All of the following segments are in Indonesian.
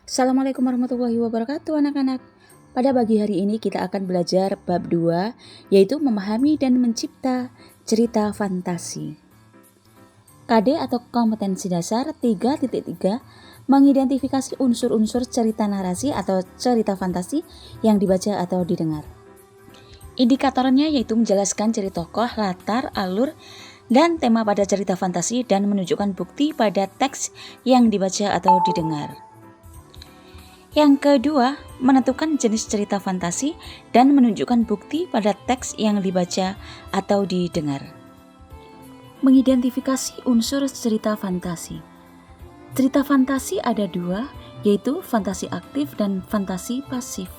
Assalamualaikum warahmatullahi wabarakatuh anak-anak. Pada pagi hari ini kita akan belajar bab 2, yaitu memahami dan mencipta cerita fantasi. KD atau kompetensi dasar 3.3 mengidentifikasi unsur-unsur cerita narasi atau cerita fantasi yang dibaca atau didengar. Indikatornya yaitu menjelaskan ciri tokoh, latar, alur, dan tema pada cerita fantasi dan menunjukkan bukti pada teks yang dibaca atau didengar. Yang kedua, menentukan jenis cerita fantasi dan menunjukkan bukti pada teks yang dibaca atau didengar. Mengidentifikasi unsur cerita fantasi. Cerita fantasi ada dua, yaitu fantasi aktif dan fantasi pasif.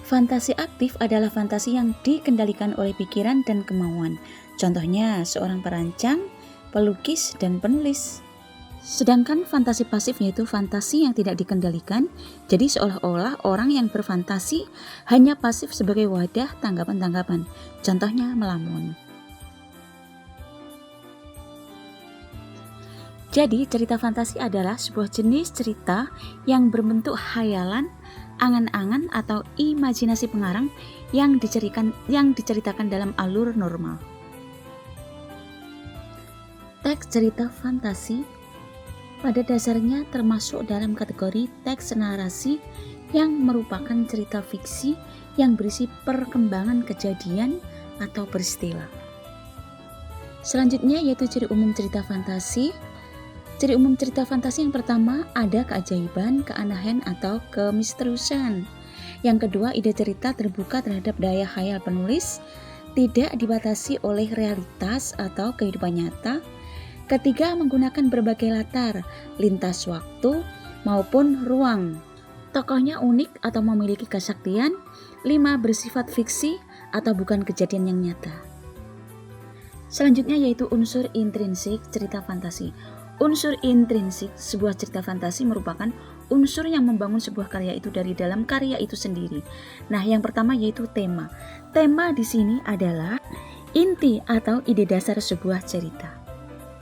Fantasi aktif adalah fantasi yang dikendalikan oleh pikiran dan kemauan. Contohnya, seorang perancang, pelukis, dan penulis. Sedangkan fantasi pasif yaitu fantasi yang tidak dikendalikan, jadi seolah-olah orang yang berfantasi hanya pasif sebagai wadah tanggapan-tanggapan, contohnya melamun. Jadi cerita fantasi adalah sebuah jenis cerita yang berbentuk khayalan, angan-angan atau imajinasi pengarang yang diceritakan dalam alur normal. Teks cerita fantasi pada dasarnya termasuk dalam kategori teks narasi yang merupakan cerita fiksi yang berisi perkembangan kejadian atau peristiwa. Selanjutnya yaitu ciri umum cerita fantasi. Ciri umum cerita fantasi yang pertama ada keajaiban, keanehan atau kemisteriusan. Yang kedua, ide cerita terbuka terhadap daya khayal penulis, tidak dibatasi oleh realitas atau kehidupan nyata. Ketiga, menggunakan berbagai latar, lintas waktu maupun ruang. Tokohnya unik atau memiliki kesaktian. 5, bersifat fiksi atau bukan kejadian yang nyata. Selanjutnya yaitu unsur intrinsik cerita fantasi. Unsur intrinsik sebuah cerita fantasi merupakan unsur yang membangun sebuah karya itu dari dalam karya itu sendiri. Nah, yang pertama yaitu tema. Tema di sini adalah inti atau ide dasar sebuah cerita.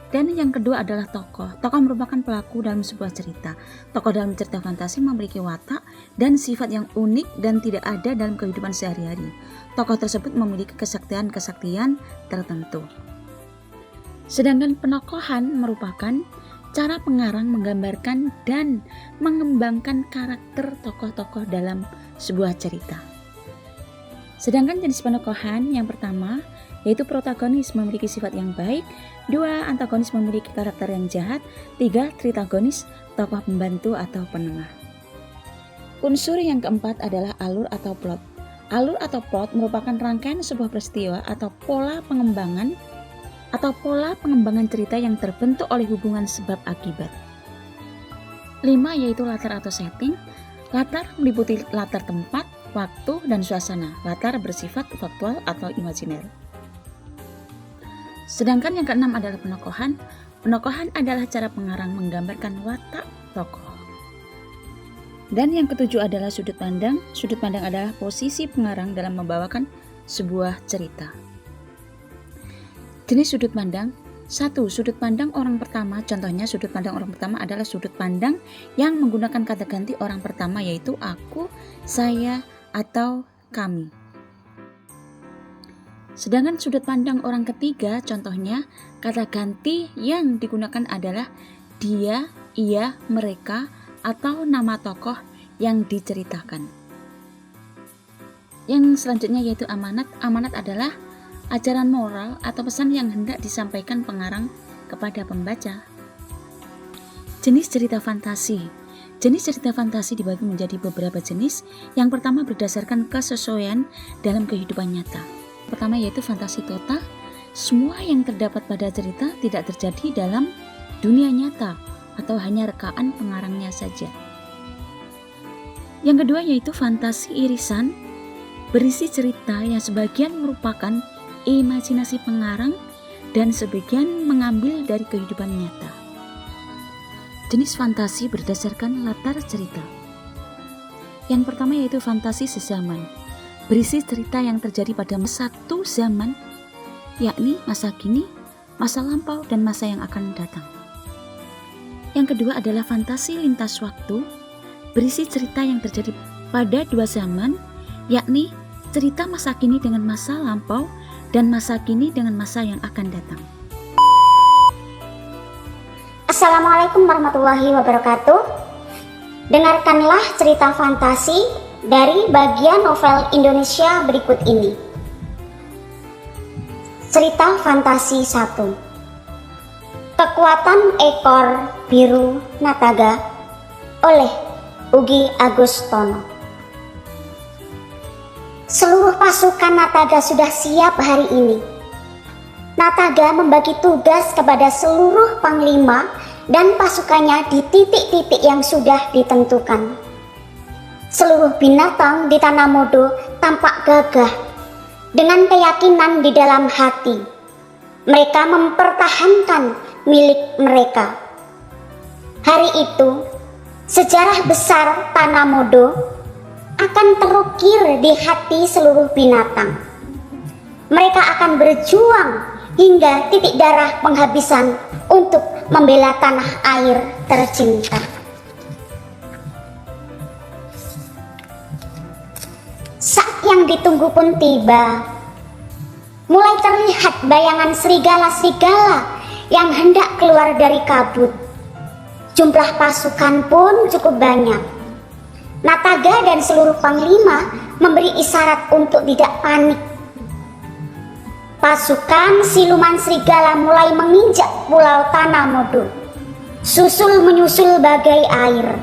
Dan yang kedua adalah tokoh. Tokoh merupakan pelaku dalam sebuah cerita. Tokoh dalam cerita fantasi memiliki watak dan sifat yang unik dan tidak ada dalam kehidupan sehari-hari. Tokoh tersebut memiliki kesaktian-kesaktian tertentu. Sedangkan penokohan merupakan cara pengarang menggambarkan dan mengembangkan karakter tokoh-tokoh dalam sebuah cerita. Sedangkan jenis penokohan yang pertama yaitu protagonis memiliki sifat yang baik, 2, antagonis memiliki karakter yang jahat, 3, tritagonis tokoh pembantu atau penengah. Unsur yang keempat adalah alur atau plot. Alur atau plot merupakan rangkaian sebuah peristiwa atau pola pengembangan cerita yang terbentuk oleh hubungan sebab akibat. 5, yaitu latar atau setting. Latar meliputi latar tempat, waktu, dan suasana. Latar bersifat faktual atau imajiner. Sedangkan yang keenam adalah penokohan. Penokohan adalah cara pengarang menggambarkan watak tokoh. Dan yang ketujuh adalah sudut pandang. Sudut pandang adalah posisi pengarang dalam membawakan sebuah cerita. Jenis sudut pandang. 1. Sudut pandang orang pertama. Contohnya sudut pandang orang pertama adalah sudut pandang yang menggunakan kata ganti orang pertama yaitu aku, saya, atau kami. Sedangkan sudut pandang orang ketiga, contohnya kata ganti yang digunakan adalah dia, ia, mereka, atau nama tokoh yang diceritakan. Yang selanjutnya yaitu amanat. Amanat adalah ajaran moral atau pesan yang hendak disampaikan pengarang kepada pembaca. Jenis cerita fantasi. Jenis cerita fantasi dibagi menjadi beberapa jenis. Yang pertama berdasarkan kesesuaian dalam kehidupan nyata. Pertama yaitu fantasi total. Semua yang terdapat pada cerita tidak terjadi dalam dunia nyata atau hanya rekaan pengarangnya saja. Yang kedua yaitu fantasi irisan. Berisi cerita yang sebagian merupakan imajinasi pengarang dan sebagian mengambil dari kehidupan nyata. Jenis fantasi berdasarkan latar cerita. Yang pertama yaitu fantasi sezaman. Berisi cerita yang terjadi pada satu zaman, yakni masa kini, masa lampau, dan masa yang akan datang. Yang kedua adalah fantasi lintas waktu, berisi cerita yang terjadi pada dua zaman, yakni cerita masa kini dengan masa lampau dan masa kini dengan masa yang akan datang. Assalamualaikum warahmatullahi wabarakatuh. Dengarkanlah cerita fantasi dari bagian novel Indonesia berikut ini. Cerita fantasi 1. Kekuatan ekor biru Nataga oleh Ugi Agustono. Seluruh pasukan Nataga sudah siap hari ini. Nataga membagi tugas kepada seluruh panglima dan pasukannya di titik-titik yang sudah ditentukan. Seluruh binatang di Tanah Modo tampak gagah dengan keyakinan di dalam hati. Mereka mempertahankan milik mereka. Hari itu, sejarah besar Tanah Modo akan terukir di hati seluruh binatang. Mereka akan berjuang hingga titik darah penghabisan untuk membela tanah air tercinta. Saat yang ditunggu pun tiba. Mulai terlihat bayangan serigala-serigala yang hendak keluar dari kabut. Jumlah pasukan pun cukup banyak. Nataga dan seluruh panglima memberi isyarat untuk tidak panik. Pasukan siluman serigala mulai menginjak pulau Tanah Modo, susul menyusul bagai air.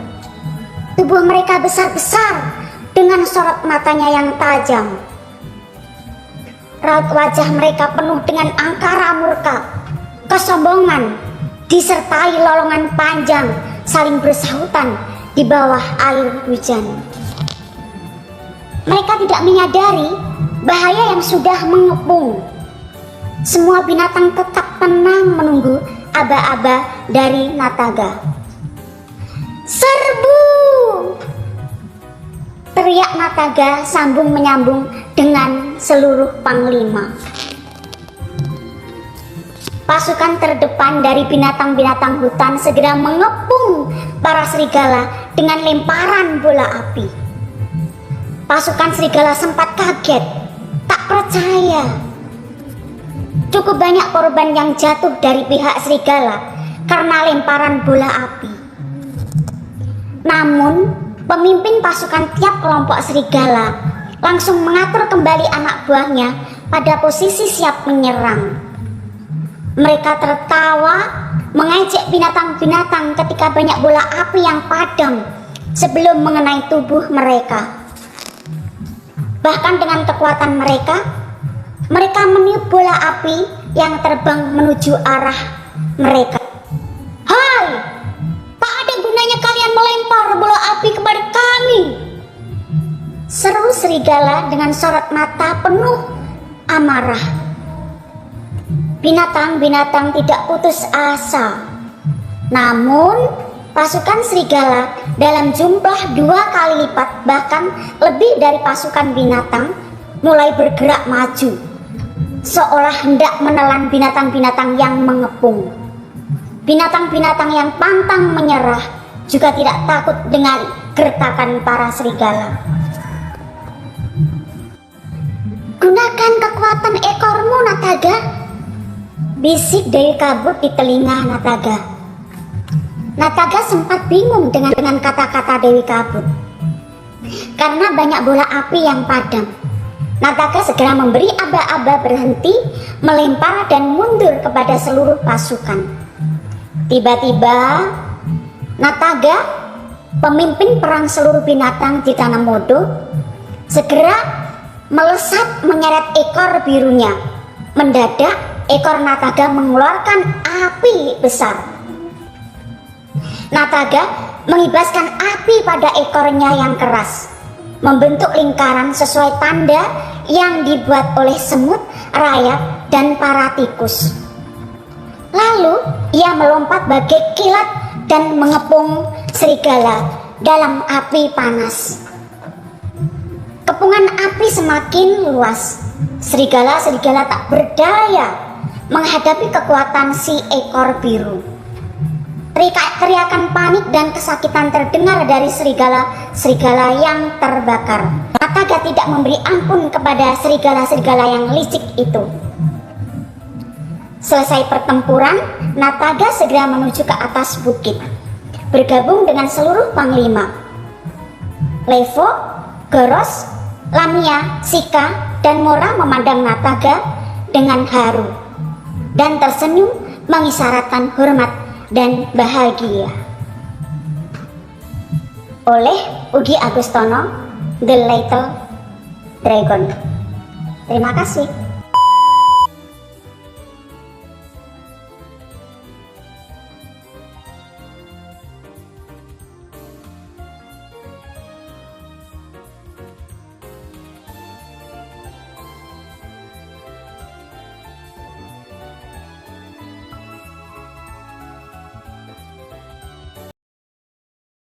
Tubuh mereka besar-besar dengan sorot matanya yang tajam. Raut wajah mereka penuh dengan angkara murka, kesombongan, disertai lolongan panjang saling bersahutan di bawah air hujan. Mereka tidak menyadari bahaya yang sudah mengepung. Semua binatang tetap tenang menunggu aba-aba dari Nataga. "Serbu!" teriak Nataga sambung menyambung dengan seluruh panglima. Pasukan terdepan dari binatang-binatang hutan segera mengepung para serigala dengan lemparan bola api. Pasukan serigala sempat kaget, tak percaya. Cukup banyak korban yang jatuh dari pihak serigala karena lemparan bola api. Namun, pemimpin pasukan tiap kelompok serigala langsung mengatur kembali anak buahnya pada posisi siap menyerang. Mereka tertawa mengejek binatang-binatang ketika banyak bola api yang padam sebelum mengenai tubuh mereka. Bahkan dengan kekuatan mereka meniup bola api yang terbang menuju arah mereka. "Hai, tak ada gunanya kalian melempar bola api kepada kami!" seru serigala dengan sorot mata penuh amarah. Binatang-binatang tidak putus asa. Namun, pasukan serigala dalam jumlah 2 kali lipat bahkan lebih dari pasukan binatang mulai bergerak maju, seolah hendak menelan binatang-binatang yang mengepung. Binatang-binatang yang pantang menyerah juga tidak takut dengan gertakan para serigala. "Gunakan kekuatan ekormu, Nataga," bisik Dewi Kabut di telinga Nataga. Nataga sempat bingung dengan kata-kata Dewi Kabut. Karena banyak bola api yang padam, Nataga segera memberi aba-aba berhenti melempar dan mundur kepada seluruh pasukan. Tiba-tiba, Nataga, pemimpin perang seluruh binatang di Tanah Modo, segera melesat menyeret ekor birunya. Mendadak, ekor Nataga mengeluarkan api besar. Nataga mengibaskan api pada ekornya yang keras, membentuk lingkaran sesuai tanda yang dibuat oleh semut, rayap, dan para tikus. Lalu ia melompat bagai kilat dan mengepung serigala dalam api panas. Kepungan api semakin luas. Serigala-serigala tak berdaya menghadapi kekuatan si ekor biru. Teriakan panik dan kesakitan terdengar dari serigala-serigala yang terbakar. Nataga tidak memberi ampun kepada serigala-serigala yang licik itu. Selesai pertempuran, Nataga segera menuju ke atas bukit, bergabung dengan seluruh panglima. Levo, Goros, Lamia, Sika, dan Mora memandang Nataga dengan haru dan tersenyum mengisyaratkan hormat dan bahagia. Oleh Udi Agustono, The Little Dragon. Terima kasih.